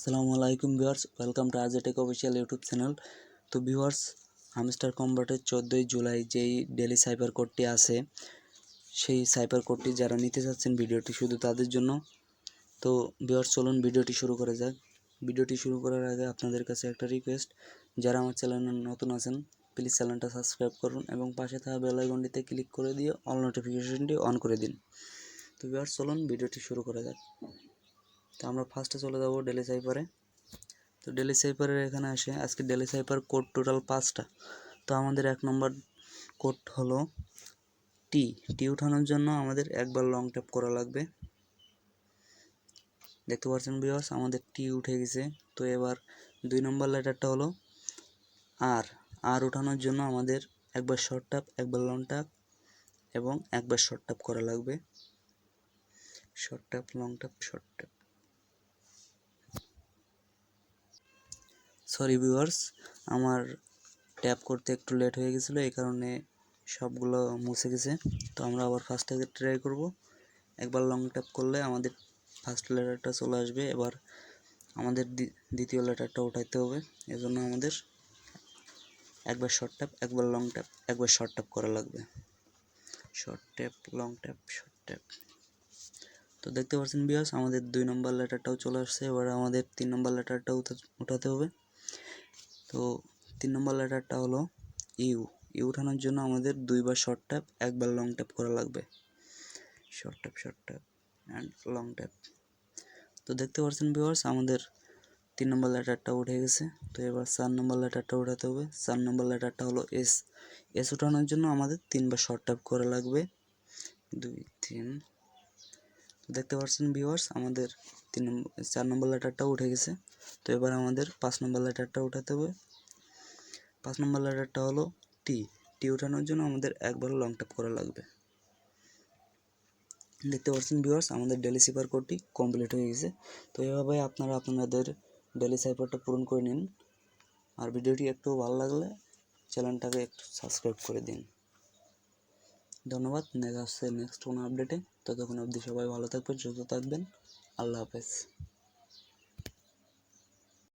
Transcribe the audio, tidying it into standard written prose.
আসসালামু আলাইকুম viewers, welcome to RJ Tech official YouTube channel. তো ভিউয়ার্স, হামস্টার কম্বাটের 14ই জুলাই যেই ডেলি সাইবার কোডটি আছে, সেই সাইবার কোডটি যারা নিতে চাচ্ছেন ভিডিওটি শুধু তাদের জন্য। তো ভিউয়ার্স, চলুন ভিডিওটি শুরু করা যাক। ভিডিওটি শুরু করার আগে আপনাদের কাছে একটা রিকোয়েস্ট, যারা আমার চ্যানেলে নতুন আছেন প্লিজ চ্যানেলটা সাবস্ক্রাইব করুন এবং পাশে থাকা বেল আইকনটিতে ক্লিক করে দিয়ে অল নোটিফিকেশনটি অন করে দিন। তো ভিউয়ার্স, চলুন ভিডিওটি শুরু করা যাক। তো আমরা ফার্স্টে চলে যাব ডেলি সাইপারে। তো ডেলি সাইপারের এখানে আসে আজকে ডেলি সাইপার কোড টোটাল 5টা। তো আমাদের 1 নম্বর কোড হলো টি। টি উঠানোর জন্য আমাদের একবার লং ট্যাপ করা লাগবে। দেখতে পাচ্ছেন ভিউয়ার্স, আমাদের টি উঠে গেছে। তো এবার 2 নম্বর লেটারটা হলো আর। আর উঠানোর জন্য আমাদের একবার শর্ট ট্যাপ, একবার লং ট্যাপ এবং একবার শর্ট ট্যাপ করা লাগবে। Short tap, long tap, short tap. Sorry viewers, আমার ট্যাপ করতে একটু লেট হয়ে গেছিলো, এই কারণে সবগুলো মুছে গেছে। তো আমরা আবার ফার্স্ট থেকে ট্রাই করব। একবার লং ট্যাপ করলে আমাদের ফার্স্ট লেটারটা চলে আসবে। এবার আমাদের দ্বিতীয় লেটারটা উঠাইতে হবে, এজন্য আমাদের একবার শর্ট ট্যাপ, একবার লং ট্যাপ, একবার শর্ট ট্যাপ করা লাগবে। Short tap, long tap, short tap. তো দেখতে পাচ্ছেন ভিউয়ার্স, আমাদের 2 নম্বর লেটারটাও চলে আসছে। এবার আমাদের 3 নম্বর লেটারটা উঠাতে হবে। তো 3 নম্বর লেটারটা হলো ইউ। ইউ উঠানোর জন্য আমাদের 2বার শর্ট ট্যাপ, একবার লং ট্যাপ করা লাগবে। Short tap and long tap. তো দেখতে পাচ্ছেন ভিউয়ার্স, আমাদের 3 নম্বর লেটারটা উঠে গেছে। তো এবার 4 নম্বর লেটারটা উঠাতে হবে। 4 নম্বর লেটারটা হলো এস। এস উঠানোর জন্য আমাদের 3বার শর্ট ট্যাপ করা লাগবে। 2, 3। দেখতে পাচ্ছেন ভিউয়ার্স, আমাদের 4 নম্বর লেটারটা উঠে গেছে। তো এবার আমাদের 5 নম্বর লেটারটা উঠাতে হবে। 5 নম্বর লেটারটা হলো টি। টি উঠানোর জন্য আমাদের একবার লং ট্যাপ করা লাগবে। দেখতে পাচ্ছেন ভিউয়ার্স, আমাদের ডেলি সাইপার কোডটি কমপ্লিট হয়ে গেছে। তো এভাবে আপনারা আপনাদের ডেলি সাইপারটা পূরণ করে নিন। আর ভিডিওটি একটু ভালো লাগলে চ্যানেলটাকে একটু সাবস্ক্রাইব করে দিন। ধন্যবাদ। দেখা হচ্ছে নেক্সট কোনো আপডেটে। ততক্ষণ অবধি সবাই ভালো থাকবেন, সুস্থ থাকবেন। আল্লাহ হাফেজ।